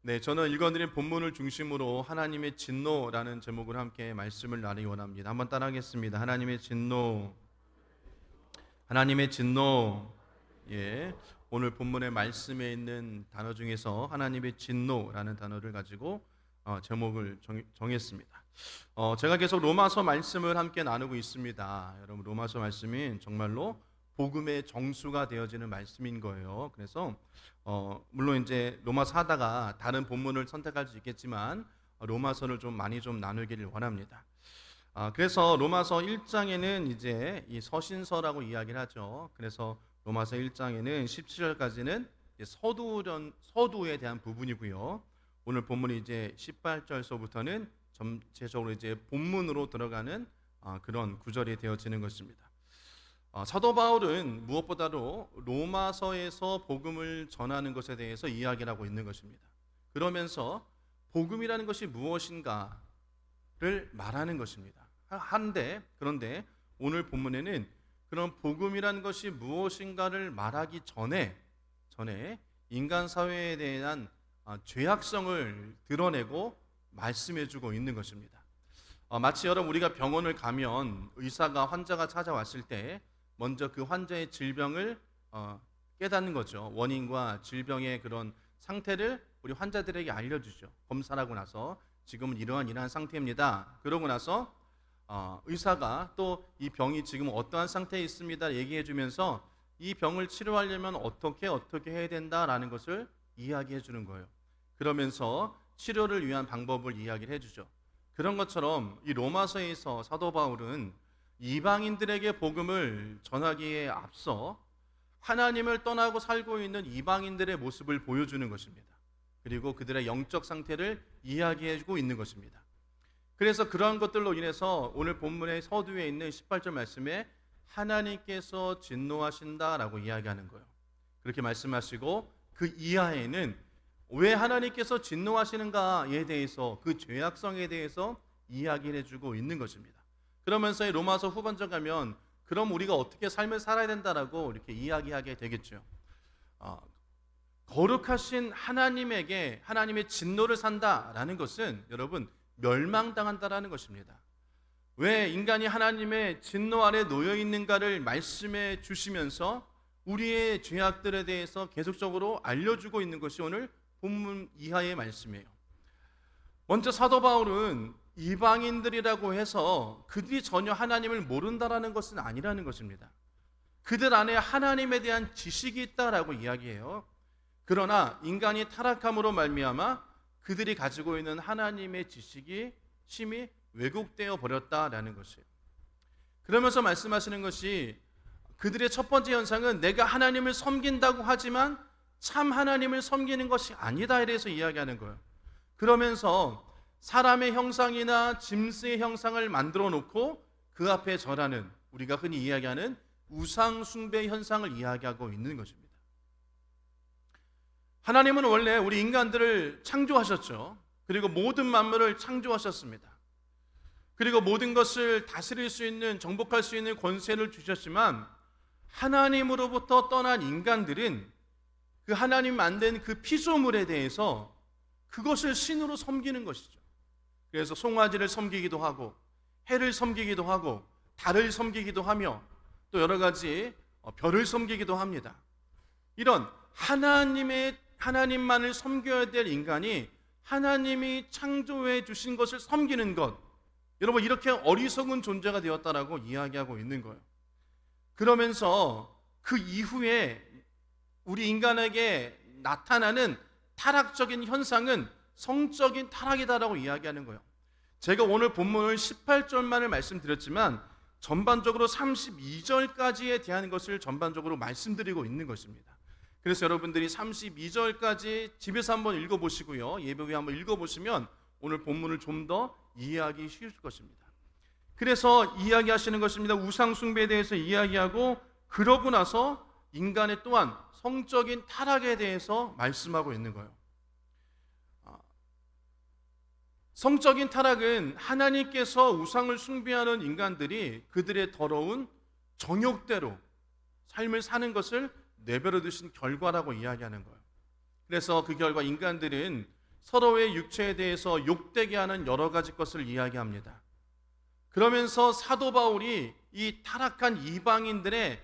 네, 저는 읽어드린 본문을 중심으로 하나님의 진노라는 제목으로 함께 말씀을 나누기 원합니다. 한번 따라하겠습니다. 하나님의 진노, 하나님의 진노. 예, 오늘 본문의 말씀에 있는 단어 중에서 하나님의 진노라는 단어를 가지고 제목을 정했습니다. 제가 계속 로마서 말씀을 함께 나누고 있습니다. 여러분, 로마서 말씀이 정말로 복음의 정수가 되어지는 말씀인 거예요. 그래서 물론 이제 로마서 하다가 다른 본문을 선택할 수 있겠지만 로마서를 좀 많이 좀 나누기를 원합니다. 그래서 로마서 1장에는 이제 이 서신서라고 이야기를 하죠. 그래서 로마서 1장에는 17절까지는 서두에 대한 부분이고요. 오늘 본문이 이제 18절서부터는 전체적으로 이제 본문으로 들어가는 그런 구절이 되어지는 것입니다. 사도 바울은 무엇보다도 로마서에서 복음을 전하는 것에 대해서 이야기를 하고 있는 것입니다. 그러면서 복음이라는 것이 무엇인가를 말하는 것입니다. 그런데 오늘 본문에는 그런 복음이라는 것이 무엇인가를 말하기 전에 인간 사회에 대한 죄악성을 드러내고 말씀해주고 있는 것입니다. 마치 여러분, 우리가 병원을 가면 의사가 환자가 찾아왔을 때 먼저 그 환자의 질병을 깨닫는 거죠. 원인과 질병의 그런 상태를 우리 환자들에게 알려주죠. 검사를 하고 나서 지금은 이러한 상태입니다. 그러고 나서 의사가 또 이 병이 지금 어떠한 상태에 있습니다 얘기해 주면서 이 병을 치료하려면 어떻게 해야 된다라는 것을 이야기해 주는 거예요. 그러면서 치료를 위한 방법을 이야기를 해주죠. 그런 것처럼 이 로마서에서 사도 바울은 이방인들에게 복음을 전하기에 앞서 하나님을 떠나고 살고 있는 이방인들의 모습을 보여주는 것입니다. 그리고 그들의 영적 상태를 이야기해주고 있는 것입니다. 그래서 그러한 것들로 인해서 오늘 본문의 서두에 있는 18절 말씀에 하나님께서 진노하신다라고 이야기하는 거예요. 그렇게 말씀하시고 그 이하에는 왜 하나님께서 진노하시는가에 대해서, 그 죄악성에 대해서 이야기를 해주고 있는 것입니다. 그러면서 이 로마서 후반절 가면 그럼 우리가 어떻게 삶을 살아야 된다라고 이렇게 이야기하게 되겠죠. 거룩하신 하나님에게 하나님의 진노를 산다라는 것은 여러분 멸망당한다라는 것입니다. 왜 인간이 하나님의 진노 아래 놓여 있는가를 말씀해 주시면서 우리의 죄악들에 대해서 계속적으로 알려주고 있는 것이 오늘 본문 이하의 말씀이에요. 먼저 사도 바울은 이방인들이라고 해서 그들이 전혀 하나님을 모른다라는 것은 아니라는 것입니다. 그들 안에 하나님에 대한 지식이 있다라고 이야기해요. 그러나 인간이 타락함으로 말미암아 그들이 가지고 있는 하나님의 지식이 심히 왜곡되어 버렸다라는 것이에요. 그러면서 말씀하시는 것이 그들의 첫 번째 현상은 내가 하나님을 섬긴다고 하지만 참 하나님을 섬기는 것이 아니다에 대해서 이야기하는 거예요. 그러면서 사람의 형상이나 짐승의 형상을 만들어 놓고 그 앞에 절하는, 우리가 흔히 이야기하는 우상 숭배 현상을 이야기하고 있는 것입니다. 하나님은 원래 우리 인간들을 창조하셨죠. 그리고 모든 만물을 창조하셨습니다. 그리고 모든 것을 다스릴 수 있는, 정복할 수 있는 권세를 주셨지만 하나님으로부터 떠난 인간들은 그 하나님 만든 그 피조물에 대해서 그것을 신으로 섬기는 것이죠. 그래서 송아지를 섬기기도 하고 해를 섬기기도 하고 달을 섬기기도 하며 또 여러 가지 별을 섬기기도 합니다. 이런 하나님만을 섬겨야 될 인간이 하나님이 창조해 주신 것을 섬기는 것, 여러분 이렇게 어리석은 존재가 되었다라고 이야기하고 있는 거예요. 그러면서 그 이후에 우리 인간에게 나타나는 타락적인 현상은 성적인 타락이다라고 이야기하는 거예요. 제가 오늘 본문을 18절만을 말씀드렸지만 전반적으로 32절까지에 대한 것을 전반적으로 말씀드리고 있는 것입니다. 그래서 여러분들이 32절까지 집에서 한번 읽어보시고요, 예배 후에 한번 읽어보시면 오늘 본문을 좀 더 이해하기 쉬울 것입니다. 그래서 이야기하시는 것입니다. 우상 숭배에 대해서 이야기하고 그러고 나서 인간의 또한 성적인 타락에 대해서 말씀하고 있는 거예요. 성적인 타락은 하나님께서 우상을 숭배하는 인간들이 그들의 더러운 정욕대로 삶을 사는 것을 내버려 두신 결과라고 이야기하는 거예요. 그래서 그 결과 인간들은 서로의 육체에 대해서 욕되게 하는 여러 가지 것을 이야기합니다. 그러면서 사도 바울이 이 타락한 이방인들의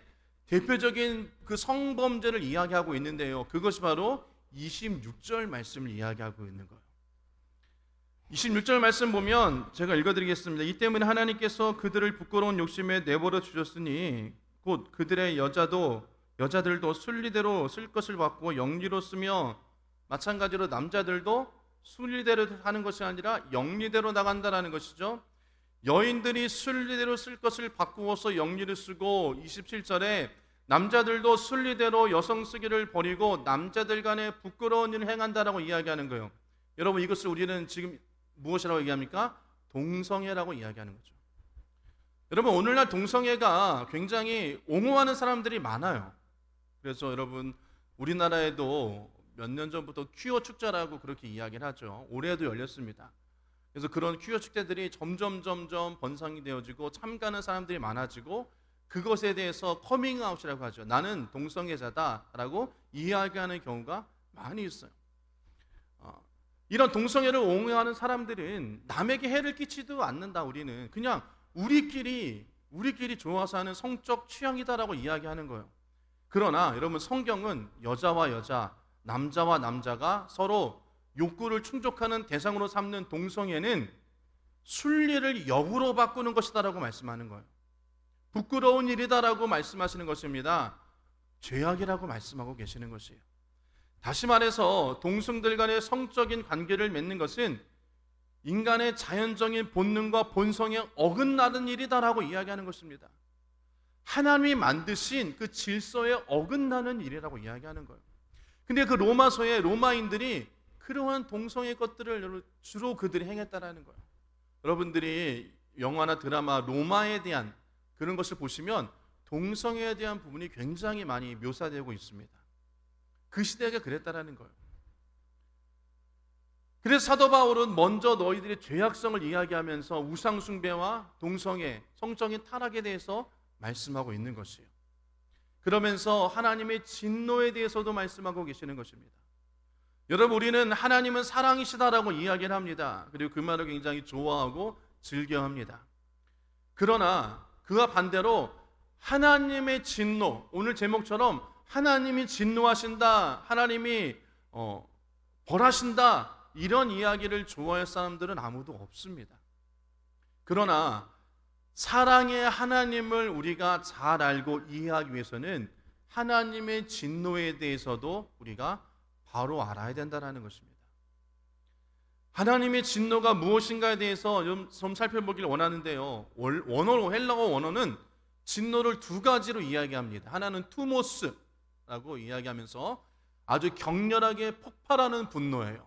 대표적인 그 성범죄를 이야기하고 있는데요. 그것이 바로 26절 말씀을 이야기하고 있는 거예요. 26절 말씀 보면 제가 읽어드리겠습니다. 이 때문에 하나님께서 그들을 부끄러운 욕심에 내버려 주셨으니 곧 그들의 여자들도 순리대로 쓸 것을 받고 영리로 쓰며 마찬가지로 남자들도 순리대로 하는 것이 아니라 영리대로 나간다라는 것이죠. 여인들이 순리대로 쓸 것을 바꾸어서 영리를 쓰고 27절에 남자들도 순리대로 여성 쓰기를 버리고 남자들 간에 부끄러운 일을 행한다라고 이야기하는 거예요. 여러분, 이것을 우리는 지금 무엇이라고 얘기합니까? 동성애라고 이야기하는 거죠. 여러분, 오늘날 동성애가 굉장히 옹호하는 사람들이 많아요. 그래서 여러분, 우리나라에도 몇 년 전부터 퀴어 축제라고 그렇게 이야기를 하죠. 올해도 열렸습니다. 그래서 그런 퀴어 축제들이 점점 번성이 되어지고 참가하는 사람들이 많아지고 그것에 대해서 커밍아웃이라고 하죠. 나는 동성애자다라고 이야기하는 경우가 많이 있어요. 이런 동성애를 옹호하는 사람들은 남에게 해를 끼치지도 않는다. 우리는 그냥 우리끼리 좋아서 하는 성적 취향이다라고 이야기하는 거예요. 그러나 여러분, 성경은 여자와 여자, 남자와 남자가 서로 욕구를 충족하는 대상으로 삼는 동성애는 순리를 역으로 바꾸는 것이다라고 말씀하는 거예요. 부끄러운 일이다라고 말씀하시는 것입니다. 죄악이라고 말씀하고 계시는 것이에요. 다시 말해서 동성들 간의 성적인 관계를 맺는 것은 인간의 자연적인 본능과 본성에 어긋나는 일이다라고 이야기하는 것입니다. 하나님이 만드신 그 질서에 어긋나는 일이라고 이야기하는 거예요. 근데 그 로마서에 로마인들이 그러한 동성애 것들을 주로 그들이 행했다라는 거예요. 여러분들이 영화나 드라마 로마에 대한 그런 것을 보시면 동성애에 대한 부분이 굉장히 많이 묘사되고 있습니다. 그 시대가 그랬다라는 거예요. 그래서 사도 바울은 먼저 너희들의 죄악성을 이야기하면서 우상 숭배와 동성애, 성적인 타락에 대해서 말씀하고 있는 것이에요. 그러면서 하나님의 진노에 대해서도 말씀하고 계시는 것입니다. 여러분, 우리는 하나님은 사랑이시다라고 이야기를 합니다. 그리고 그 말을 굉장히 좋아하고 즐겨합니다. 그러나 그와 반대로 하나님의 진노, 오늘 제목처럼 하나님이 진노하신다, 하나님이 벌하신다, 이런 이야기를 좋아할 사람들은 아무도 없습니다. 그러나 사랑의 하나님을 우리가 잘 알고 이해하기 위해서는 하나님의 진노에 대해서도 우리가 바로 알아야 된다는 것입니다. 하나님의 진노가 무엇인가에 대해서 좀 살펴보기를 원하는데요. 헬라어 원어는 진노를 두 가지로 이야기합니다. 하나는 투모스라고 이야기하면서 아주 격렬하게 폭발하는 분노예요.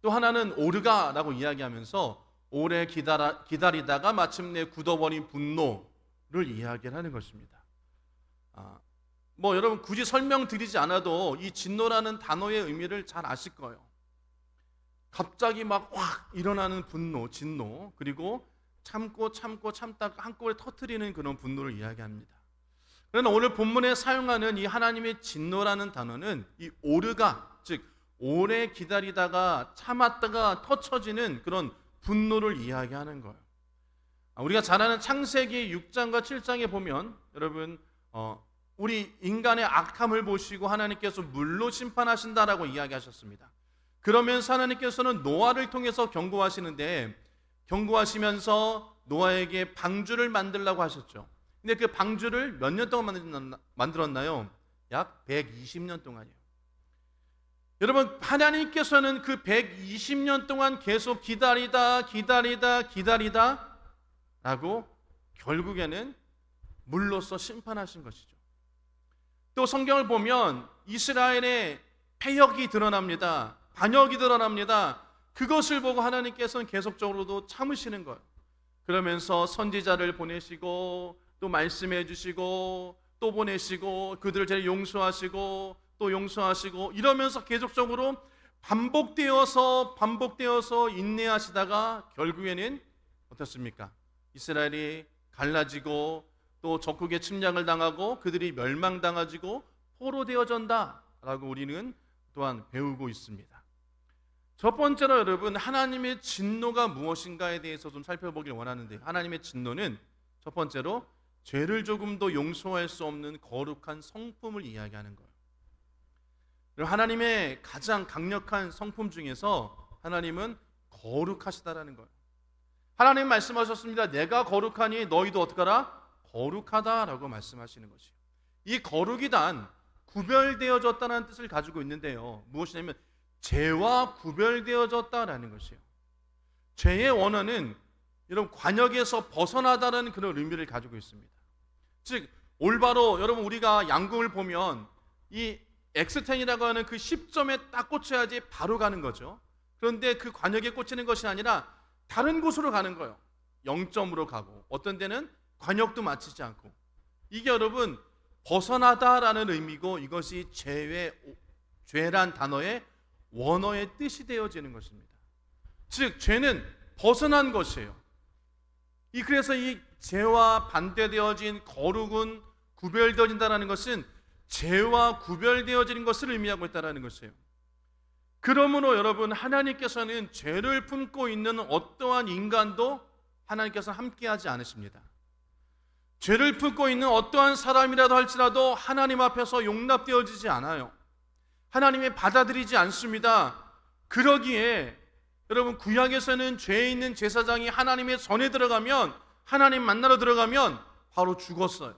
또 하나는 오르가라고 이야기하면서 오래 기다리다가 마침내 굳어버린 분노를 이야기를 하는 것입니다. 여러분 굳이 설명드리지 않아도 이 진노라는 단어의 의미를 잘 아실 거예요. 갑자기 막 확 일어나는 분노, 진노, 그리고 참다가 한꺼번에 터뜨리는 그런 분노를 이야기합니다. 그러나 오늘 본문에 사용하는 이 하나님의 진노라는 단어는 이 오르가, 즉 오래 기다리다가 참았다가 터쳐지는 그런 분노를 이야기하는 거예요. 우리가 잘 아는 창세기 6장과 7장에 보면 여러분 우리 인간의 악함을 보시고 하나님께서 물로 심판하신다라고 이야기하셨습니다. 그러면서 하나님께서는 노아를 통해서 경고하시면서 노아에게 방주를 만들라고 하셨죠. 근데 그 방주를 몇 년 동안 만들었나요? 약 120년 동안이에요. 여러분, 하나님께서는 그 120년 동안 계속 기다리다 라고 결국에는 물로써 심판하신 것이죠. 또 성경을 보면 이스라엘의 패역이 드러납니다. 반역이 드러납니다. 그것을 보고 하나님께서는 계속적으로도 참으시는 거예요. 그러면서 선지자를 보내시고 또 말씀해 주시고 또 보내시고 그들을 제일 용서하시고 또 용서하시고 이러면서 계속적으로 반복되어서 인내하시다가 결국에는 어떻습니까? 이스라엘이 갈라지고 또 적국의 침략을 당하고 그들이 멸망당하지고 포로되어진다라고 우리는 또한 배우고 있습니다. 첫 번째로 여러분, 하나님의 진노가 무엇인가에 대해서 좀 살펴보길 원하는데, 하나님의 진노는 첫 번째로 죄를 조금도 용서할 수 없는 거룩한 성품을 이야기하는 거예요. 그리고 하나님의 가장 강력한 성품 중에서 하나님은 거룩하시다라는 거예요. 하나님 말씀하셨습니다. 내가 거룩하니 너희도 어떡하라? 거룩하다라고 말씀하시는 것이에요. 이 거룩이 단 구별되어졌다는 뜻을 가지고 있는데요, 무엇이냐면 죄와 구별되어졌다라는 것이에요. 죄의 원어는 여러분 관역에서 벗어나다라는 그런 의미를 가지고 있습니다. 즉 올바로 여러분 우리가 양궁을 보면 이 X10이라고 하는 그 10점에 딱 꽂혀야지 바로 가는 거죠. 그런데 그 관역에 꽂히는 것이 아니라 다른 곳으로 가는 거예요. 0점으로 가고 어떤 데는 관역도 맞추지 않고. 이게 여러분 벗어나다라는 의미고, 이것이 죄란 단어의 원어의 뜻이 되어지는 것입니다. 즉 죄는 벗어난 것이에요. 그래서 이 죄와 반대되어진 거룩은 구별되어진다는 것은 죄와 구별되어지는 것을 의미하고 있다는 것이에요. 그러므로 여러분, 하나님께서는 죄를 품고 있는 어떠한 인간도 하나님께서 함께하지 않으십니다. 죄를 품고 있는 어떠한 사람이라도 할지라도 하나님 앞에서 용납되어지지 않아요. 하나님이 받아들이지 않습니다. 그러기에 여러분, 구약에서는 죄에 있는 제사장이 하나님의 전에 들어가면, 하나님 만나러 들어가면 바로 죽었어요.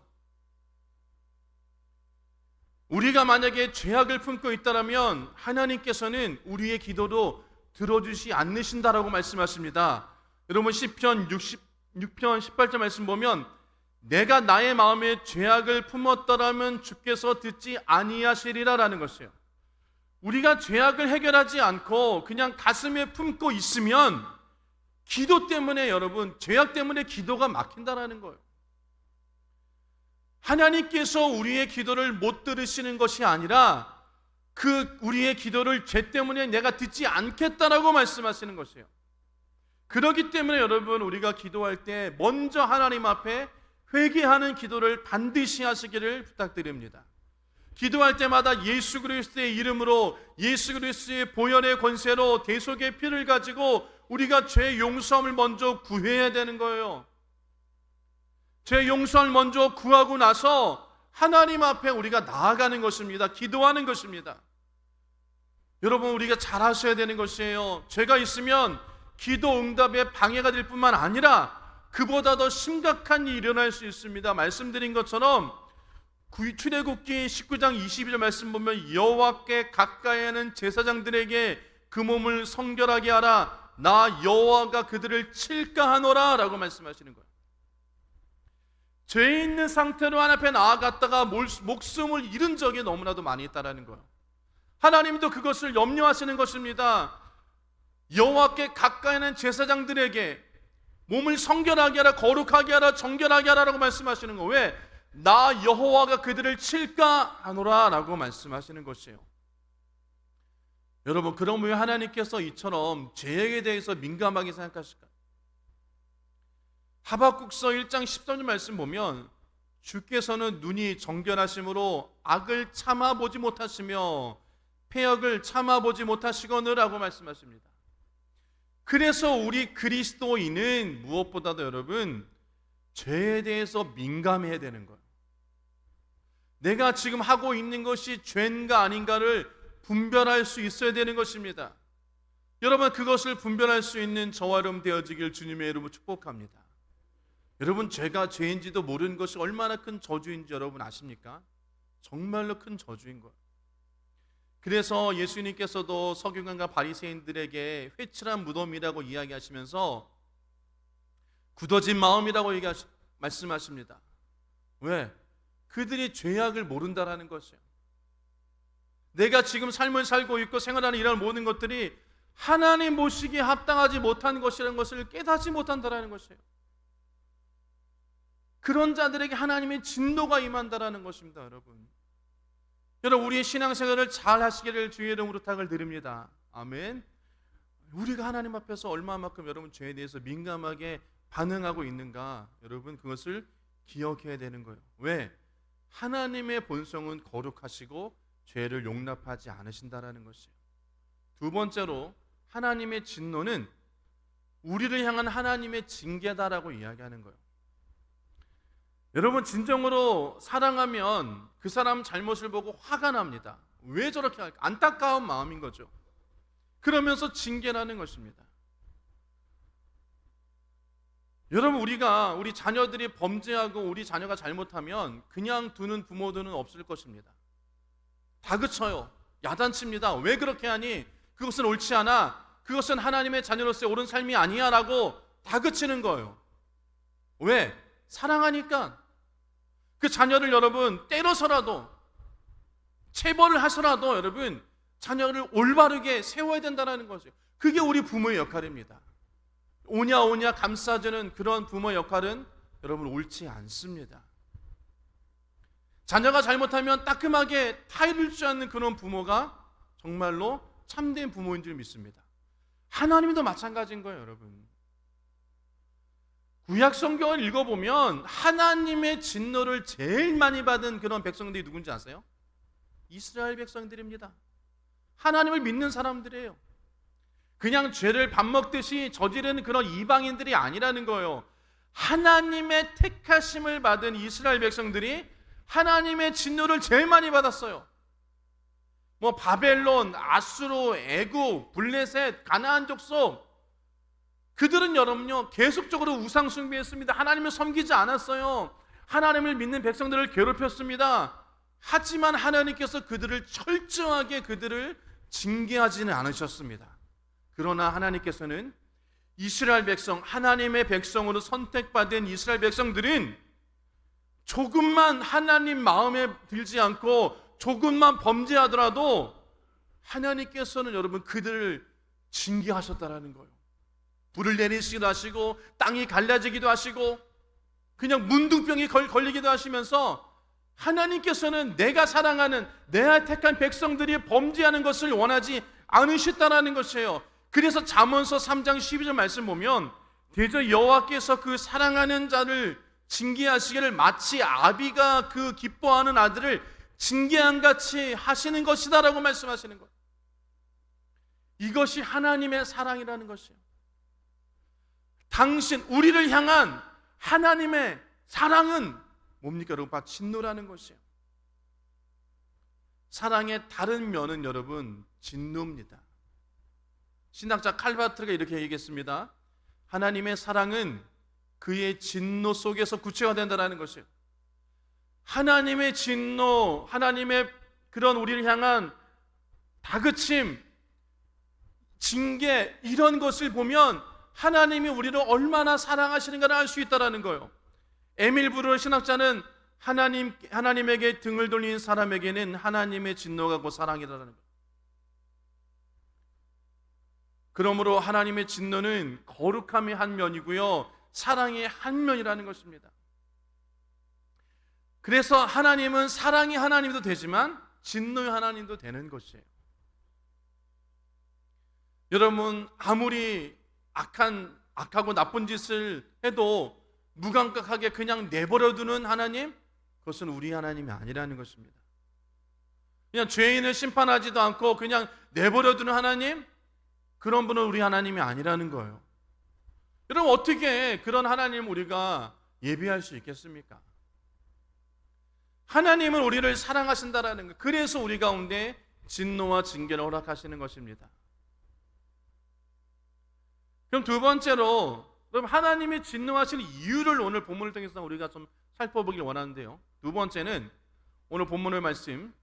우리가 만약에 죄악을 품고 있다면 하나님께서는 우리의 기도도 들어주시 않으신다라고 말씀하십니다. 여러분, 시편 66편 18절 말씀 보면 내가 나의 마음에 죄악을 품었더라면 주께서 듣지 아니하시리라라는 것이에요. 우리가 죄악을 해결하지 않고 그냥 가슴에 품고 있으면 기도 때문에, 여러분, 죄악 때문에 기도가 막힌다라는 거예요. 하나님께서 우리의 기도를 못 들으시는 것이 아니라 우리의 기도를 죄 때문에 내가 듣지 않겠다라고 말씀하시는 것이에요. 그렇기 때문에 여러분, 우리가 기도할 때 먼저 하나님 앞에 회개하는 기도를 반드시 하시기를 부탁드립니다. 기도할 때마다 예수 그리스도의 이름으로, 예수 그리스도의 보혈의 권세로, 대속의 피를 가지고 우리가 죄 용서함을 먼저 구해야 되는 거예요. 죄 용서를 먼저 구하고 나서 하나님 앞에 우리가 나아가는 것입니다. 기도하는 것입니다. 여러분, 우리가 잘 하셔야 되는 것이에요. 죄가 있으면 기도 응답에 방해가 될 뿐만 아니라 그보다 더 심각한 일이 일어날 수 있습니다. 말씀드린 것처럼 출애굽기 19장 22절 말씀 보면 여호와께 가까이 하는 제사장들에게 그 몸을 성결하게 하라. 나 여호와가 그들을 칠까 하노라 라고 말씀하시는 거예요. 죄 있는 상태로 하나님 앞에 나아갔다가 목숨을 잃은 적이 너무나도 많이 있다는 거예요. 하나님도 그것을 염려하시는 것입니다. 여호와께 가까이 있는 제사장들에게 몸을 성결하게 하라, 거룩하게 하라, 정결하게 하라라고 말씀하시는 거. 왜? 나 여호와가 그들을 칠까 하노라 라고 말씀하시는 것이에요. 여러분, 그럼 왜 하나님께서 이처럼 죄에 대해서 민감하게 생각하실까요? 하박국서 1장 13절 말씀 보면 주께서는 눈이 정결하심으로 악을 참아보지 못하시며 패역을 참아보지 못하시거느라고 말씀하십니다. 그래서 우리 그리스도인은 무엇보다도 여러분, 죄에 대해서 민감해야 되는 거예요. 내가 지금 하고 있는 것이 죄인가 아닌가를 분별할 수 있어야 되는 것입니다. 여러분, 그것을 분별할 수 있는 저와 여러분 되어지길 주님의 이름으로 축복합니다. 여러분, 죄가 죄인지도 모르는 것이 얼마나 큰 저주인지 여러분 아십니까? 정말로 큰 저주인 거예요. 그래서 예수님께서도 서기관과 바리새인들에게 회칠한 무덤이라고 이야기하시면서 굳어진 마음이라고 말씀하십니다. 왜? 그들이 죄악을 모른다라는 것이에요. 내가 지금 삶을 살고 있고 생활하는 이런 모든 것들이 하나님 보시기에 합당하지 못한 것이라는 것을 깨닫지 못한다라는 것이에요. 그런 자들에게 하나님의 진노가 임한다라는 것입니다. 여러분, 우리의 신앙생활을 잘 하시기를 주의 이름으로 부탁을 드립니다. 아멘. 우리가 하나님 앞에서 얼마만큼 여러분 죄에 대해서 민감하게 반응하고 있는가, 여러분 그것을 기억해야 되는 거예요. 왜? 하나님의 본성은 거룩하시고 죄를 용납하지 않으신다라는 것이에요. 두 번째로, 하나님의 진노는 우리를 향한 하나님의 징계다라고 이야기하는 거예요. 여러분, 진정으로 사랑하면 그 사람 잘못을 보고 화가 납니다. 왜 저렇게 할까? 안타까운 마음인 거죠. 그러면서 징계라는 것입니다. 여러분, 우리 자녀들이 범죄하고 우리 자녀가 잘못하면 그냥 두는 부모들은 없을 것입니다. 다그쳐요. 야단칩니다. 왜 그렇게 하니? 그것은 옳지 않아. 그것은 하나님의 자녀로서의 옳은 삶이 아니야 라고 다그치는 거예요. 왜? 사랑하니까. 그 자녀를 여러분 때려서라도, 체벌을 하서라도 여러분 자녀를 올바르게 세워야 된다는 거죠. 그게 우리 부모의 역할입니다. 오냐 감싸주는 그런 부모 역할은 여러분 옳지 않습니다. 자녀가 잘못하면 따끔하게 타이를 주지 않는 그런 부모가 정말로 참된 부모인 줄 믿습니다. 하나님도 마찬가지인 거예요, 여러분. 구약 성경을 읽어보면 하나님의 진노를 제일 많이 받은 그런 백성들이 누군지 아세요? 이스라엘 백성들입니다. 하나님을 믿는 사람들이에요. 그냥 죄를 밥 먹듯이 저지르는 그런 이방인들이 아니라는 거예요. 하나님의 택하심을 받은 이스라엘 백성들이 하나님의 진노를 제일 많이 받았어요. 바벨론, 아수르, 애굽, 블레셋, 가나안 족속, 그들은 여러분요 계속적으로 우상 숭배했습니다. 하나님을 섬기지 않았어요. 하나님을 믿는 백성들을 괴롭혔습니다. 하지만 하나님께서 그들을 철저하게 그들을 징계하지는 않으셨습니다. 그러나 하나님께서는 이스라엘 백성, 하나님의 백성으로 선택받은 이스라엘 백성들은 조금만 하나님 마음에 들지 않고 조금만 범죄하더라도 하나님께서는 여러분 그들을 징계하셨다라는 거예요. 불을 내리시기도 하시고 땅이 갈라지기도 하시고 그냥 문둥병이 걸리기도 하시면서 하나님께서는 내가 사랑하는 내 택한 백성들이 범죄하는 것을 원하지 않으셨다라는 것이에요. 그래서 잠언서 3장 12절 말씀 보면 대저 여호와께서 그 사랑하는 자를 징계하시기를 마치 아비가 그 기뻐하는 아들을 징계한 같이 하시는 것이다 라고 말씀하시는 거예요. 이것이 하나님의 사랑이라는 것이에요. 우리를 향한 하나님의 사랑은 뭡니까 여러분? 진노라는 것이에요. 사랑의 다른 면은 여러분 진노입니다. 신학자 칼바트가 이렇게 얘기했습니다. 하나님의 사랑은 그의 진노 속에서 구체화된다는 것이에요. 하나님의 진노, 하나님의 그런 우리를 향한 다그침, 징계 이런 것을 보면 하나님이 우리를 얼마나 사랑하시는가를 알 수 있다는 거예요. 에밀 브루어 신학자는 하나님에게 등을 돌린 사람에게는 하나님의 진노가 곧 사랑이라는 거예요. 그러므로 하나님의 진노는 거룩함의 한 면이고요, 사랑의 한 면이라는 것입니다. 그래서 하나님은 사랑의 하나님도 되지만 진노의 하나님도 되는 것이에요. 여러분, 아무리 악하고 나쁜 짓을 해도 무감각하게 그냥 내버려두는 하나님, 그것은 우리 하나님이 아니라는 것입니다. 그냥 죄인을 심판하지도 않고 그냥 내버려두는 하나님, 그런 분은 우리 하나님이 아니라는 거예요. 여러분, 어떻게 그런 하나님을 우리가 예비할 수 있겠습니까? 하나님은 우리를 사랑하신다라는 것, 그래서 우리 가운데 진노와 징계를 허락하시는 것입니다. 그럼 두 번째로, 그럼 하나님이 진노하시는 이유를 오늘 본문을 통해서 우리가 좀 살펴보길 원하는데요, 두 번째는 오늘 본문의 말씀,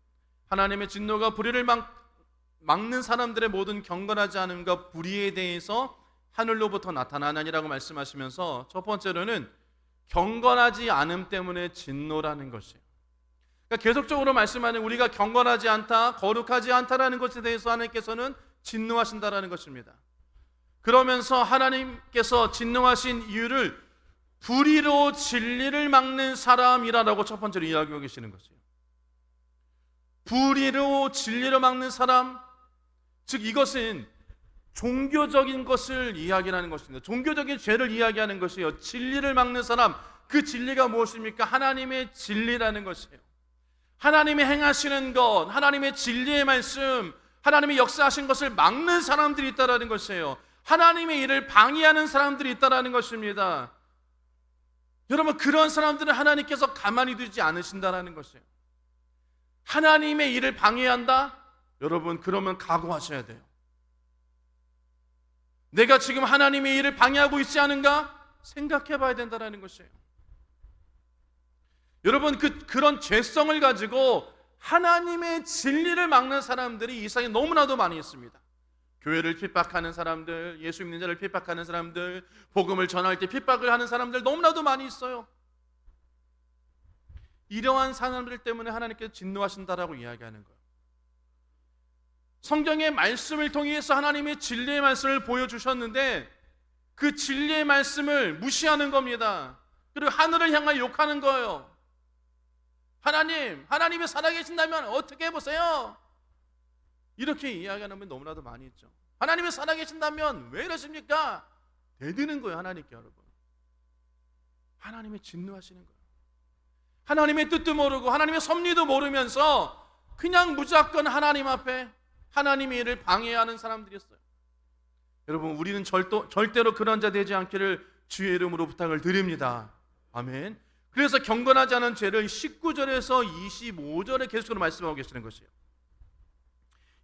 하나님의 진노가 불의를 막는 사람들의 모든 경건하지 않음과 불의에 대해서 하늘로부터 나타나느니라고 말씀하시면서 첫 번째로는 경건하지 않음 때문에 진노라는 것이에요. 그러니까 계속적으로 말씀하는 우리가 경건하지 않다, 거룩하지 않다라는 것에 대해서 하나님께서는 진노하신다라는 것입니다. 그러면서 하나님께서 진노하신 이유를 불의로 진리를 막는 사람이라고 첫 번째로 이야기하고 계시는 것이에요. 불의로 진리를 막는 사람, 즉 이것은 종교적인 것을 이야기하는 것입니다. 종교적인 죄를 이야기하는 것이에요. 진리를 막는 사람, 그 진리가 무엇입니까? 하나님의 진리라는 것이에요. 하나님이 행하시는 것, 하나님의 진리의 말씀, 하나님이 역사하신 것을 막는 사람들이 있다라는 것이에요. 하나님의 일을 방해하는 사람들이 있다라는 것입니다. 여러분, 그런 사람들은 하나님께서 가만히 두지 않으신다라는 것이에요. 하나님의 일을 방해한다? 여러분, 그러면 각오하셔야 돼요. 내가 지금 하나님의 일을 방해하고 있지 않은가? 생각해 봐야 된다는 것이에요. 여러분, 그런 죄성을 가지고 하나님의 진리를 막는 사람들이 이 세상에 너무나도 많이 있습니다. 교회를 핍박하는 사람들, 예수 믿는 자를 핍박하는 사람들, 복음을 전할 때 핍박을 하는 사람들 너무나도 많이 있어요. 이러한 사람들 때문에 하나님께서 진노하신다라고 이야기하는 거예요. 성경의 말씀을 통해서 하나님의 진리의 말씀을 보여주셨는데 그 진리의 말씀을 무시하는 겁니다. 그리고 하늘을 향하여 욕하는 거예요. 하나님이 살아계신다면 어떻게 해보세요? 이렇게 이야기하는 분 너무나도 많이 있죠. 하나님이 살아계신다면 왜 이러십니까? 대드는 거예요, 하나님께. 여러분, 하나님이 진노하시는 거예요. 하나님의 뜻도 모르고 하나님의 섭리도 모르면서 그냥 무조건 하나님 앞에 하나님의 일을 방해하는 사람들이었어요. 여러분, 우리는 절대로 그런 자 되지 않기를 주의 이름으로 부탁을 드립니다. 아멘. 그래서 경건하지 않은 죄를 19절에서 25절에 계속으로 말씀하고 계시는 것이에요.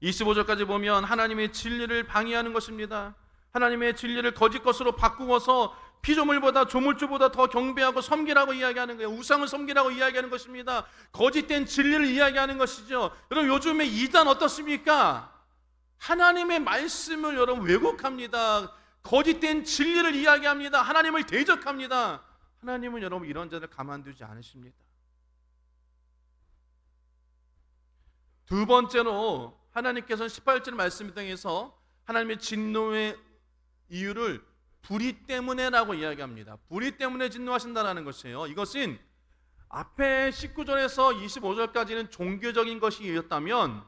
25절까지 보면 하나님의 진리를 방해하는 것입니다. 하나님의 진리를 거짓 것으로 바꾸어서 피조물보다 조물주보다 더 경배하고 섬기라고 이야기하는 거예요. 우상을 섬기라고 이야기하는 것입니다. 거짓된 진리를 이야기하는 것이죠. 여러분, 요즘에 이단 어떻습니까? 하나님의 말씀을 여러분 왜곡합니다. 거짓된 진리를 이야기합니다. 하나님을 대적합니다. 하나님은 여러분 이런 자들 가만두지 않으십니다. 두 번째로 하나님께서는 18절 말씀 통해서 하나님의 진노의 이유를 불의 때문에라고 이야기합니다. 불의 때문에 진노하신다는 것이에요. 이것은 앞에 19절에서 25절까지는 종교적인 것이었다면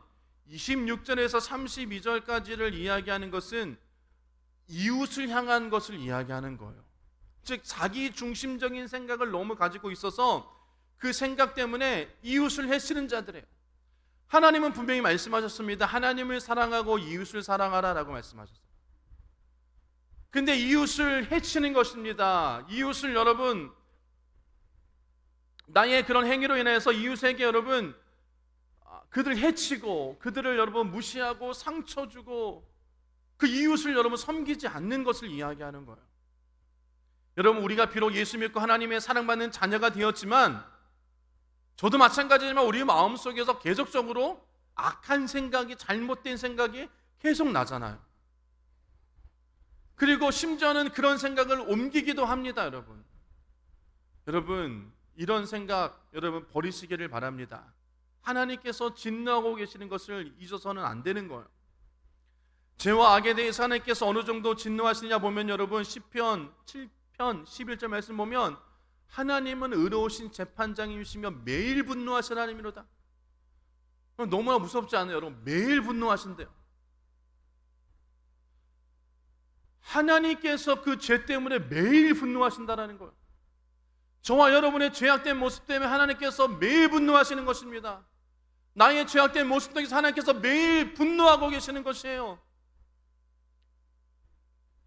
26절에서 32절까지를 이야기하는 것은 이웃을 향한 것을 이야기하는 거예요. 즉 자기 중심적인 생각을 너무 가지고 있어서 그 생각 때문에 이웃을 해치는 자들이에요. 하나님은 분명히 말씀하셨습니다. 하나님을 사랑하고 이웃을 사랑하라 라고 말씀하셨어요. 근데 이웃을 해치는 것입니다. 이웃을 여러분, 나의 그런 행위로 인해서 이웃에게 여러분 그들을 해치고 그들을 여러분 무시하고 상처 주고 그 이웃을 여러분 섬기지 않는 것을 이야기하는 거예요. 여러분, 우리가 비록 예수 믿고 하나님의 사랑받는 자녀가 되었지만 저도 마찬가지지만 우리 마음속에서 계속적으로 악한 생각이, 잘못된 생각이 계속 나잖아요. 그리고 심지어는 그런 생각을 옮기기도 합니다. 여러분 이런 생각 여러분 버리시기를 바랍니다. 하나님께서 진노하고 계시는 것을 잊어서는 안 되는 거예요. 죄와 악에 대해서 하나님께서 어느 정도 진노하시느냐 보면 여러분 시편 7편 11절 말씀 보면 하나님은 의로우신 재판장이시며 매일 분노하신 하나님이로다. 너무나 무섭지 않아요? 여러분, 매일 분노하신대요. 하나님께서 그 죄 때문에 매일 분노하신다는 거예요. 저와 여러분의 죄악된 모습 때문에 하나님께서 매일 분노하시는 것입니다. 나의 죄악된 모습 때문에 하나님께서 매일 분노하고 계시는 것이에요.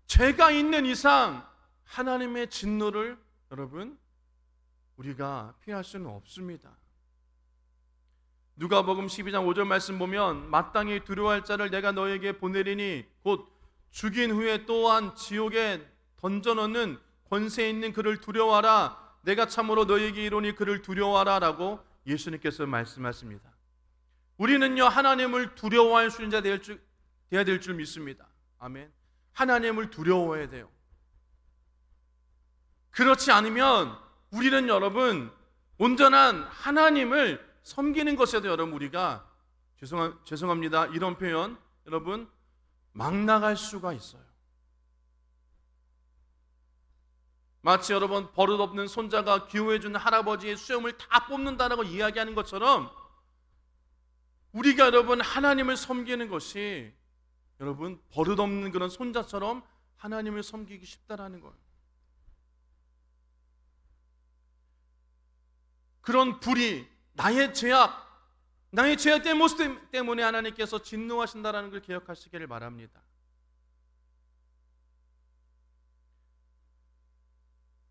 죄가 있는 이상 하나님의 진노를 여러분 우리가 피할 수는 없습니다. 누가복음 12장 5절 말씀 보면 마땅히 두려워할 자를 내가 너에게 보내리니 곧 죽인 후에 또한 지옥에 던져넣는 권세 있는 그를 두려워하라. 내가 참으로 너에게 이르노니 그를 두려워하라 라고 예수님께서 말씀하십니다. 우리는요 하나님을 두려워할 수 있는 자 되어야 될 줄 믿습니다. 아멘. 하나님을 두려워해야 돼요. 그렇지 않으면 우리는 여러분 온전한 하나님을 섬기는 것에도 여러분 우리가 죄송합니다 이런 표현 여러분 막 나갈 수가 있어요. 마치 여러분 버릇없는 손자가 기호해준 할아버지의 수염을 다 뽑는다라고 이야기하는 것처럼 우리가 여러분 하나님을 섬기는 것이 여러분 버릇없는 그런 손자처럼 하나님을 섬기기 쉽다라는 거예요. 그런 불의, 나의 죄악, 나의 죄악된 모습 때문에 하나님께서 진노하신다는 걸 기억하시기를 바랍니다.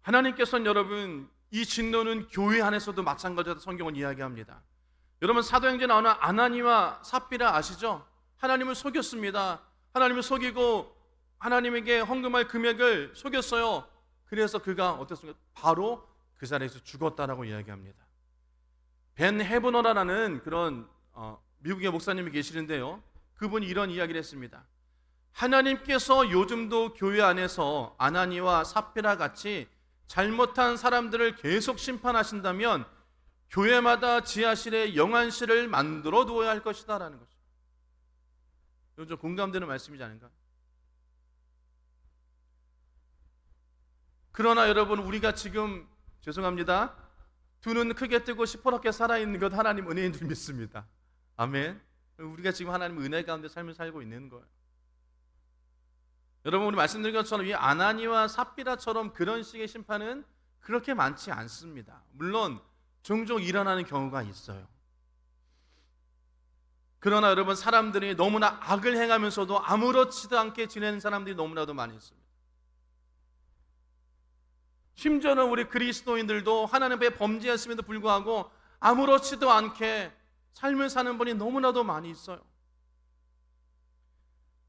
하나님께서는 여러분 이 진노는 교회 안에서도 마찬가지다 성경은 이야기합니다. 여러분 사도행전에 나오는 아나니와 삽비라 아시죠? 하나님을 속였습니다. 하나님을 속이고 하나님에게 헌금할 금액을 속였어요. 그래서 그가 어땠습니까? 바로 그 자리에서 죽었다라고 이야기합니다. 벤 헤브너라는 그런 미국의 목사님이 계시는데요, 그분이 이런 이야기를 했습니다. 하나님께서 요즘도 교회 안에서 아나니와 삽비라 같이 잘못한 사람들을 계속 심판하신다면 교회마다 지하실에 영안실을 만들어 두어야 할 것이다 라는 거죠. 이건 좀 공감되는 말씀이지 않은가? 그러나 여러분, 우리가 지금 죄송합니다, 두 눈 크게 뜨고 시퍼렇게 살아있는 것 하나님 은혜인 줄 믿습니다. 아멘. 우리가 지금 하나님 은혜 가운데 삶을 살고 있는 거예요. 여러분, 우리 말씀드린 것처럼 이 아나니와 삽비라처럼 그런 식의 심판은 그렇게 많지 않습니다. 물론 종종 일어나는 경우가 있어요. 그러나 여러분, 사람들이 너무나 악을 행하면서도 아무렇지도 않게 지내는 사람들이 너무나도 많이 있습니다. 심지어는 우리 그리스도인들도 하나님 앞에 범죄했음에도 불구하고 아무렇지도 않게 삶을 사는 분이 너무나도 많이 있어요.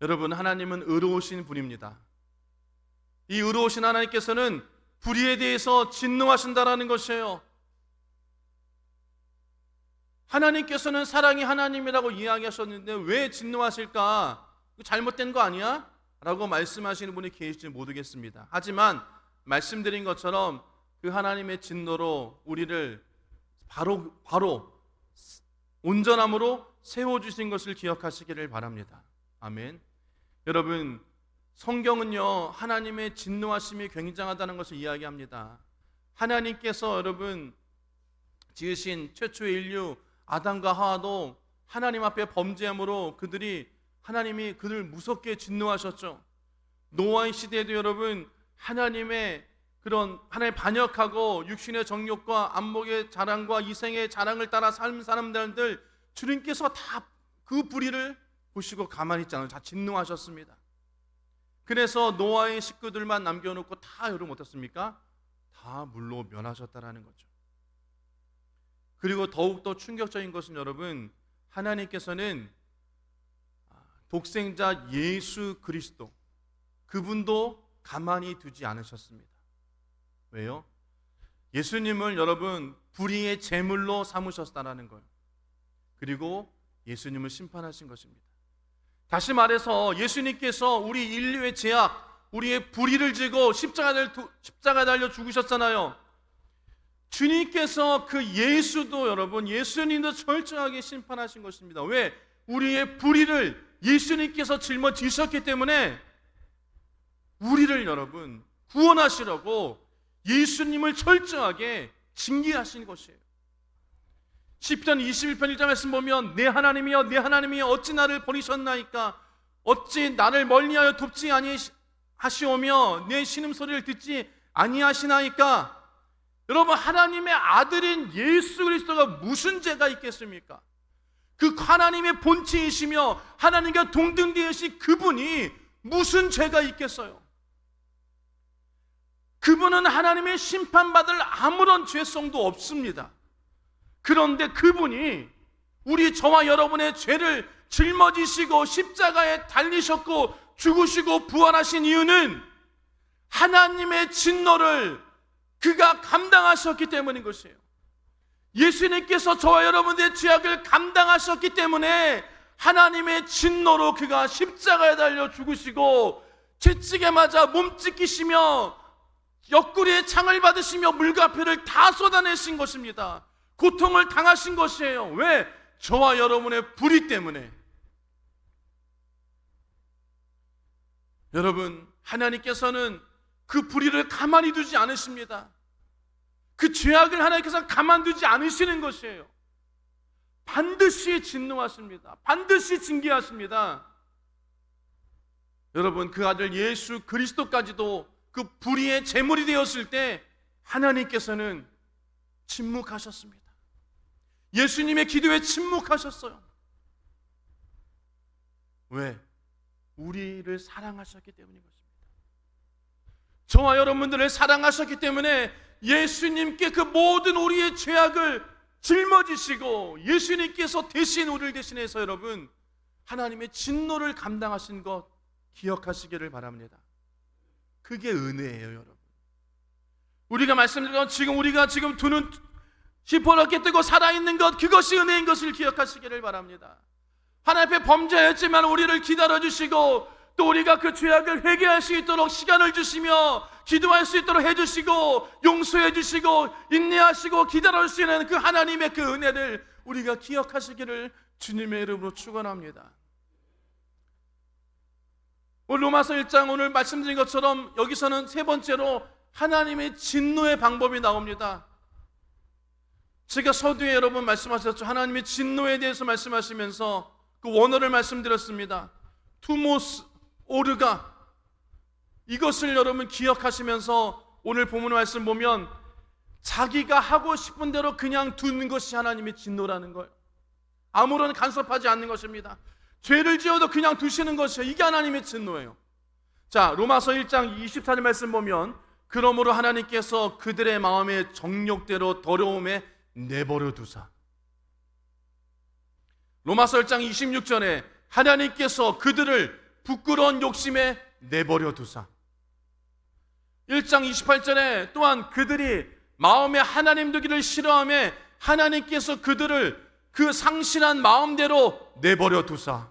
여러분, 하나님은 의로우신 분입니다. 이 의로우신 하나님께서는 불의에 대해서 진노하신다라는 것이에요. 하나님께서는 사랑이 하나님이라고 이야기하셨는데 왜 진노하실까? 잘못된 거 아니야? 라고 말씀하시는 분이 계실지 모르겠습니다. 하지만 말씀드린 것처럼 그 하나님의 진노로 우리를 바로 온전함으로 세워주신 것을 기억하시기를 바랍니다. 아멘. 여러분, 성경은요 하나님의 진노하심이 굉장하다는 것을 이야기합니다. 하나님께서 여러분 지으신 최초의 인류 아담과 하와도 하나님 앞에 범죄함으로 하나님이 그들을 무섭게 진노하셨죠. 노아의 시대에도 여러분 하나님의 반역하고 육신의 정욕과 안목의 자랑과 이생의 자랑을 따라 삶은 사람들 주님께서 다 그 불의를 보시고 가만히 있지 않아요. 다 진노하셨습니다. 그래서 노아의 식구들만 남겨놓고 다 여러분 어떻습니까? 다 물로 면하셨다라는 거죠. 그리고 더욱더 충격적인 것은 여러분, 하나님께서는 독생자 예수 그리스도 그분도 가만히 두지 않으셨습니다. 왜요? 예수님을 여러분 불의의 제물로 삼으셨다는 거예요. 그리고 예수님을 심판하신 것입니다. 다시 말해서 예수님께서 우리 인류의 죄악, 우리의 불의를 지고 십자가에 달려 죽으셨잖아요. 주님께서 그 예수도 여러분 예수님도 철저하게 심판하신 것입니다. 왜? 우리의 불의를 예수님께서 짊어지셨기 때문에 우리를 여러분 구원하시려고 예수님을 철저하게 징계하신 것이에요. 시편 21편 1절 말씀 보면 내 하나님이여 내 하나님이여 어찌 나를 버리셨나이까 어찌 나를 멀리하여 돕지 아니하시오며 내 신음소리를 듣지 아니하시나이까. 여러분, 하나님의 아들인 예수 그리스도가 무슨 죄가 있겠습니까? 그 하나님의 본체이시며 하나님과 동등되으신 그분이 무슨 죄가 있겠어요? 그분은 하나님의 심판받을 아무런 죄성도 없습니다. 그런데 그분이 우리 저와 여러분의 죄를 짊어지시고 십자가에 달리셨고 죽으시고 부활하신 이유는 하나님의 진노를 그가 감당하셨기 때문인 것이에요. 예수님께서 저와 여러분의 죄악을 감당하셨기 때문에 하나님의 진노로 그가 십자가에 달려 죽으시고 채찍에 맞아 몸 찢기시며 옆구리에 창을 받으시며 물과표를 다 쏟아내신 것입니다. 고통을 당하신 것이에요. 왜? 저와 여러분의 불의 때문에. 여러분, 하나님께서는 그 불의를 가만히 두지 않으십니다. 그 죄악을 하나님께서 가만두지 않으시는 것이에요. 반드시 진노하십니다. 반드시 징계하십니다. 여러분, 그 아들 예수 그리스도까지도 그 불의의 제물이 되었을 때 하나님께서는 침묵하셨습니다. 예수님의 기도에 침묵하셨어요. 왜? 우리를 사랑하셨기 때문인 것입니다. 저와 여러분들을 사랑하셨기 때문에 예수님께 그 모든 우리의 죄악을 짊어지시고 예수님께서 대신 우리를 대신해서 여러분 하나님의 진노를 감당하신 것 기억하시기를 바랍니다. 그게 은혜예요, 여러분. 우리가 말씀드린 것, 우리가 지금 두 눈 시퍼렇게 뜨고 살아있는 것, 그것이 은혜인 것을 기억하시기를 바랍니다. 하나님 앞에 범죄했지만 우리를 기다려주시고 또 우리가 그 죄악을 회개할 수 있도록 시간을 주시며 기도할 수 있도록 해주시고 용서해 주시고 인내하시고 기다릴 수 있는 그 하나님의 그 은혜를 우리가 기억하시기를 주님의 이름으로 축원합니다. 오늘 로마서 1장 오늘 말씀드린 것처럼 여기서는 세 번째로 하나님의 진노의 방법이 나옵니다. 제가 서두에 여러분 말씀하셨죠. 하나님의 진노에 대해서 말씀하시면서 그 원어를 말씀드렸습니다. 투모스 오르가, 이것을 여러분 기억하시면서 오늘 본문 말씀 보면 자기가 하고 싶은 대로 그냥 두는 것이 하나님의 진노라는 거예요. 아무런 간섭하지 않는 것입니다. 죄를 지어도 그냥 두시는 것이에요. 이게 하나님의 진노예요. 자, 로마서 1장 24절 말씀 보면 그러므로 하나님께서 그들의 마음의 정욕대로 더러움에 내버려 두사. 로마서 1장 26절에 하나님께서 그들을 부끄러운 욕심에 내버려 두사. 1장 28절에 또한 그들이 마음에 하나님 두기를 싫어하며 하나님께서 그들을 그 상실한 마음대로 내버려 두사.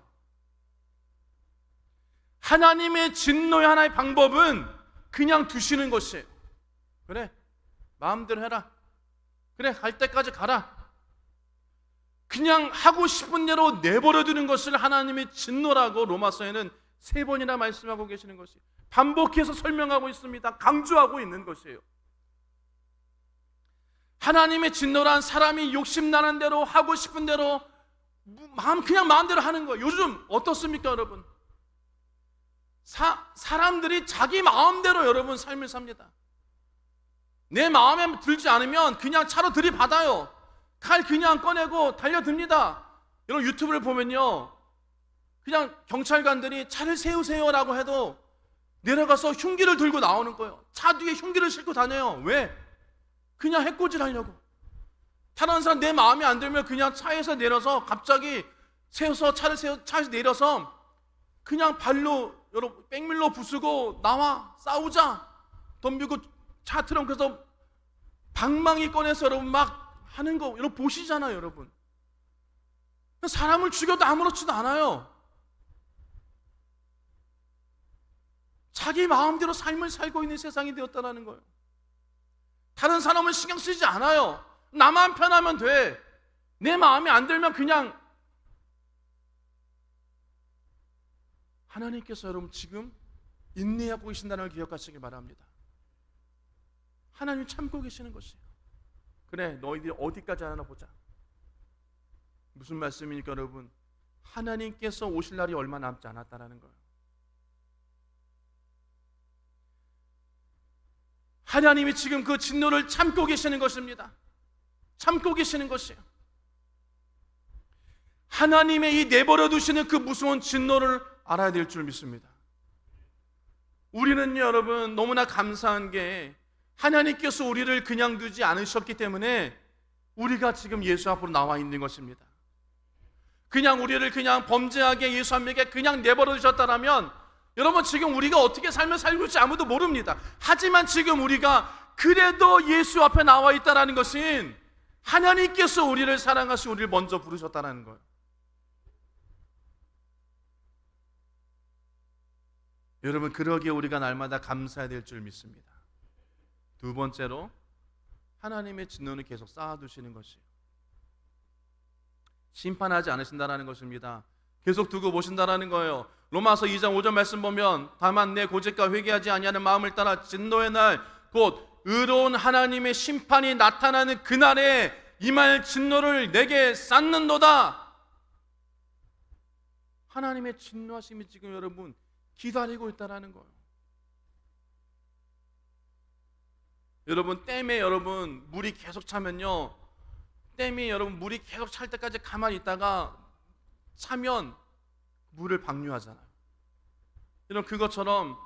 하나님의 진노의 하나의 방법은 그냥 두시는 것이에요. 그래, 마음대로 해라. 그래, 갈 때까지 가라. 그냥 하고 싶은 대로 내버려 두는 것을 하나님의 진노라고 로마서에는 3번이나 말씀하고 계시는 것이 반복해서 설명하고 있습니다. 강조하고 있는 것이에요. 하나님의 진노란 사람이 욕심나는 대로 하고 싶은 대로 그냥 마음대로 하는 거예요. 요즘 어떻습니까, 여러분? 사람들이 자기 마음대로 여러분 삶을 삽니다. 내 마음에 들지 않으면 그냥 차로 들이받아요. 칼 그냥 꺼내고 달려듭니다. 여러분 유튜브를 보면요, 그냥 경찰관들이 차를 세우세요라고 해도 내려가서 흉기를 들고 나오는 거예요. 차 뒤에 흉기를 싣고 다녀요. 왜? 그냥 해코지 하려고. 다른 사람 내 마음에 안 들면 그냥 차에서 내려서 갑자기 차에서 내려서 그냥 발로 여러분 백밀로 부수고 나와 싸우자 덤비고 차 트렁크에서 방망이 꺼내서 여러분 막 하는 거 여러분 보시잖아요. 여러분 사람을 죽여도 아무렇지도 않아요. 자기 마음대로 삶을 살고 있는 세상이 되었다는 거예요. 다른 사람은 신경 쓰지 않아요. 나만 편하면 돼. 내 마음에 안 들면 그냥. 하나님께서 여러분 지금 인내하고 계신다는 걸 기억하시길 바랍니다. 하나님 참고 계시는 것이에요. 그래, 너희들이 어디까지 하나 보자. 무슨 말씀이니까 여러분, 하나님께서 오실 날이 얼마 남지 않았다는 거예요. 하나님이 지금 그 진노를 참고 계시는 것입니다. 참고 계시는 것이에요. 하나님의 이 내버려 두시는 그 무서운 진노를 알아야 될 줄 믿습니다. 우리는요, 여러분, 너무나 감사한 게 하나님께서 우리를 그냥 두지 않으셨기 때문에 우리가 지금 예수 앞으로 나와 있는 것입니다. 그냥 우리를 그냥 범죄하게 예수 앞에 그냥 내버려 두셨다면 여러분 지금 우리가 어떻게 삶을 살고 있을지 아무도 모릅니다. 하지만 지금 우리가 그래도 예수 앞에 나와 있다는 것은 하나님께서 우리를 사랑하시고 우리를 먼저 부르셨다는 거예요. 여러분 그러기에 우리가 날마다 감사해야 될 줄 믿습니다. 두 번째로 하나님의 진노는 계속 쌓아두시는 것이에요. 심판하지 않으신다는 것입니다. 계속 두고 보신다는 거예요. 로마서 2장 5절 말씀 보면 다만 내 고집과 회개하지 아니하는 마음을 따라 진노의 날 곧 의로운 하나님의 심판이 나타나는 그날에 임할 진노를 내게 쌓는도다. 하나님의 진노하심이 지금 여러분 기다리고 있다는 거예요. 여러분 댐에 여러분 물이 계속 차면요 댐이 여러분 물이 계속 찰 때까지 가만히 있다가 차면 물을 방류하잖아요. 여러분 그것처럼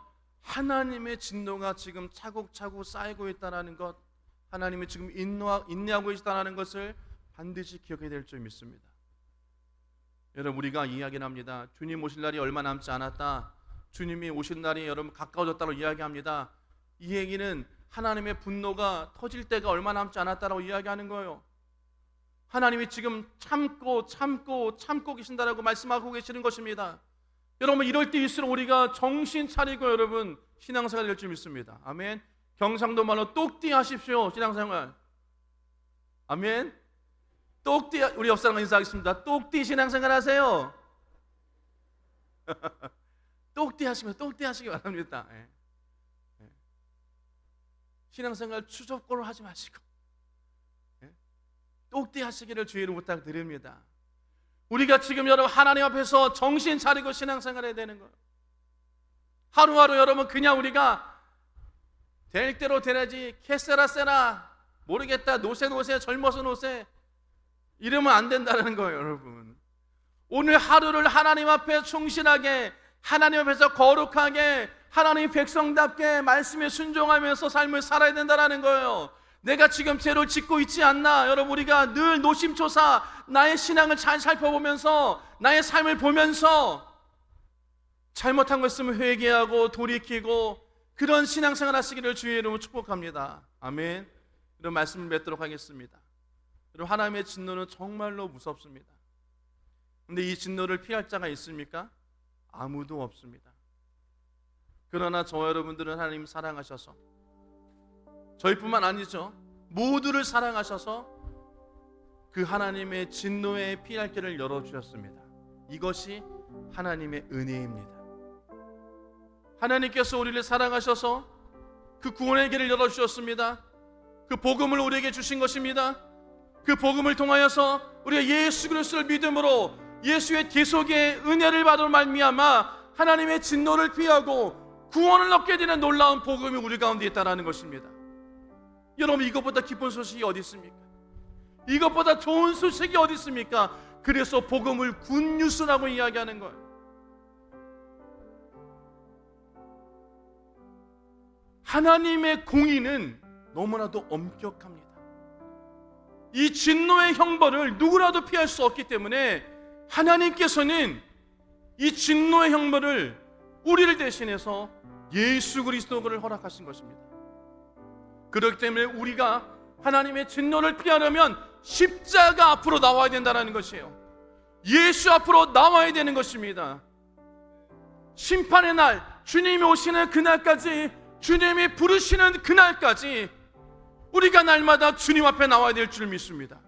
하나님의 진노가 지금 차곡차곡 쌓이고 있다는 것, 하나님이 지금 인내하고 있다는 것을 반드시 기억해야 될 줄 믿습니다. 여러분 우리가 이야기를 합니다. 주님 오실 날이 얼마 남지 않았다, 주님이 오실 날이 여러분 가까워졌다고 이야기합니다. 이 얘기는 하나님의 분노가 터질 때가 얼마 남지 않았다라고 이야기하는 거예요. 하나님이 지금 참고 계신다라고 말씀하고 계시는 것입니다. 여러분 이럴 때일수록 우리가 정신 차리고 여러분 신앙생활 될 줄 믿습니다. 아멘. 경상도 말로 똑띠 하십시오. 신앙생활. 아멘. 똑띠, 우리 옆 사람과 인사하겠습니다. 똑띠 신앙생활 하세요. 똑띠 하시면 똑띠 하시기 바랍니다. 예. 신앙생활 추적고를 하지 마시고 똑띠 하시기를 주의로 부탁드립니다. 우리가 지금 여러분 하나님 앞에서 정신 차리고 신앙생활해야 되는 거예요. 하루하루 여러분 그냥 우리가 될 대로 되야지, 캐세라 세라, 모르겠다, 노세 젊어서 노세 이러면 안 된다는 거예요. 여러분 오늘 하루를 하나님 앞에 충실하게, 하나님 앞에서 거룩하게, 하나님 백성답게 말씀에 순종하면서 삶을 살아야 된다는 거예요. 내가 지금 죄를 짓고 있지 않나? 여러분 우리가 늘 노심초사 나의 신앙을 잘 살펴보면서 나의 삶을 보면서 잘못한 것 있으면 회개하고 돌이키고 그런 신앙생활 하시기를 주의 이름으로 축복합니다. 아멘. 이런 말씀을 맺도록 하겠습니다. 여러분 하나님의 진노는 정말로 무섭습니다. 그런데 이 진노를 피할 자가 있습니까? 아무도 없습니다. 그러나 저와 여러분들은 하나님 사랑하셔서, 저희뿐만 아니죠, 모두를 사랑하셔서 그 하나님의 진노에 피할 길을 열어주셨습니다. 이것이 하나님의 은혜입니다. 하나님께서 우리를 사랑하셔서 그 구원의 길을 열어주셨습니다. 그 복음을 우리에게 주신 것입니다. 그 복음을 통하여서 우리가 예수 그리스도를 믿음으로 예수의 대속의 은혜를 받을 말미암아 하나님의 진노를 피하고 구원을 얻게 되는 놀라운 복음이 우리 가운데 있다는 것입니다. 여러분 이것보다 기쁜 소식이 어디 있습니까? 이것보다 좋은 소식이 어디 있습니까? 그래서 복음을 굿뉴스라고 이야기하는 거예요. 하나님의 공의는 너무나도 엄격합니다. 이 진노의 형벌을 누구라도 피할 수 없기 때문에 하나님께서는 이 진노의 형벌을 우리를 대신해서 예수 그리스도를 허락하신 것입니다. 그렇기 때문에 우리가 하나님의 진노를 피하려면 십자가 앞으로 나와야 된다는 것이에요. 예수 앞으로 나와야 되는 것입니다. 심판의 날, 주님이 오시는 그날까지, 주님이 부르시는 그날까지 우리가 날마다 주님 앞에 나와야 될 줄 믿습니다.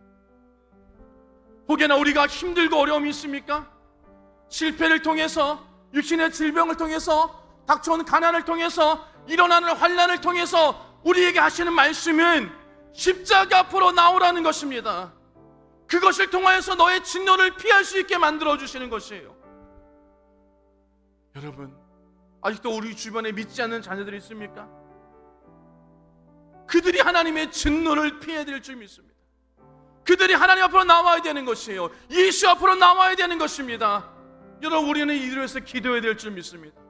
혹여나 우리가 힘들고 어려움이 있습니까? 실패를 통해서, 육신의 질병을 통해서, 닥쳐온 가난을 통해서, 일어나는 환난을 통해서 우리에게 하시는 말씀은 십자가 앞으로 나오라는 것입니다. 그것을 통하여서 너의 진노를 피할 수 있게 만들어주시는 것이에요. 여러분 아직도 우리 주변에 믿지 않는 자녀들이 있습니까? 그들이 하나님의 진노를 피해야 될 줄 믿습니다. 그들이 하나님 앞으로 나와야 되는 것이에요. 예수 앞으로 나와야 되는 것입니다. 여러분 우리는 이들을 위해서 기도해야 될 줄 믿습니다.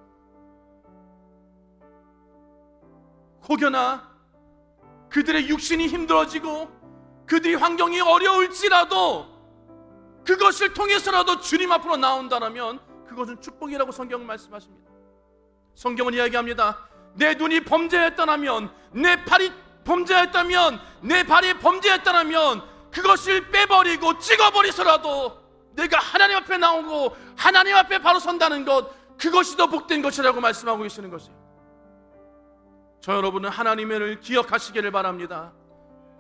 혹여나 그들의 육신이 힘들어지고 그들이 환경이 어려울지라도 그것을 통해서라도 주님 앞으로 나온다면 그것은 축복이라고 성경은 말씀하십니다. 성경은 이야기합니다. 내 눈이 범죄했다면, 내 팔이 범죄했다면, 내 발이 범죄했다면 그것을 빼버리고 찍어버리서라도 내가 하나님 앞에 나오고 하나님 앞에 바로 선다는 것, 그것이 더 복된 것이라고 말씀하고 계시는 것이에요. 저 여러분은 하나님의 은혜를 기억하시기를 바랍니다.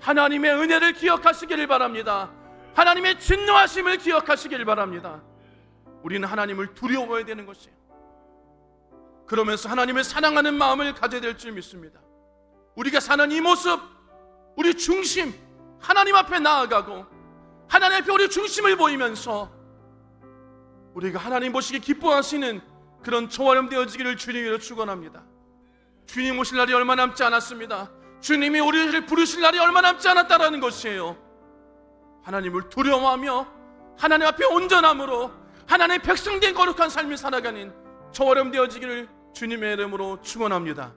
하나님의 은혜를 기억하시기를 바랍니다. 하나님의 진노하심을 기억하시기를 바랍니다. 우리는 하나님을 두려워해야 되는 것이에요. 그러면서 하나님을 사랑하는 마음을 가져야 될 줄 믿습니다. 우리가 사는 이 모습, 우리 중심, 하나님 앞에 나아가고 하나님 앞에 우리 중심을 보이면서 우리가 하나님 보시기 기뻐하시는 그런 초월험 되어지기를 주님으로 축원합니다. 주님 오실 날이 얼마 남지 않았습니다. 주님이 우리를 부르실 날이 얼마 남지 않았다라는 것이에요. 하나님을 두려워하며 하나님 앞에 온전함으로 하나님의 백성된 거룩한 삶을 살아가는 저와 여러분 되어지기를 주님의 이름으로 축원합니다.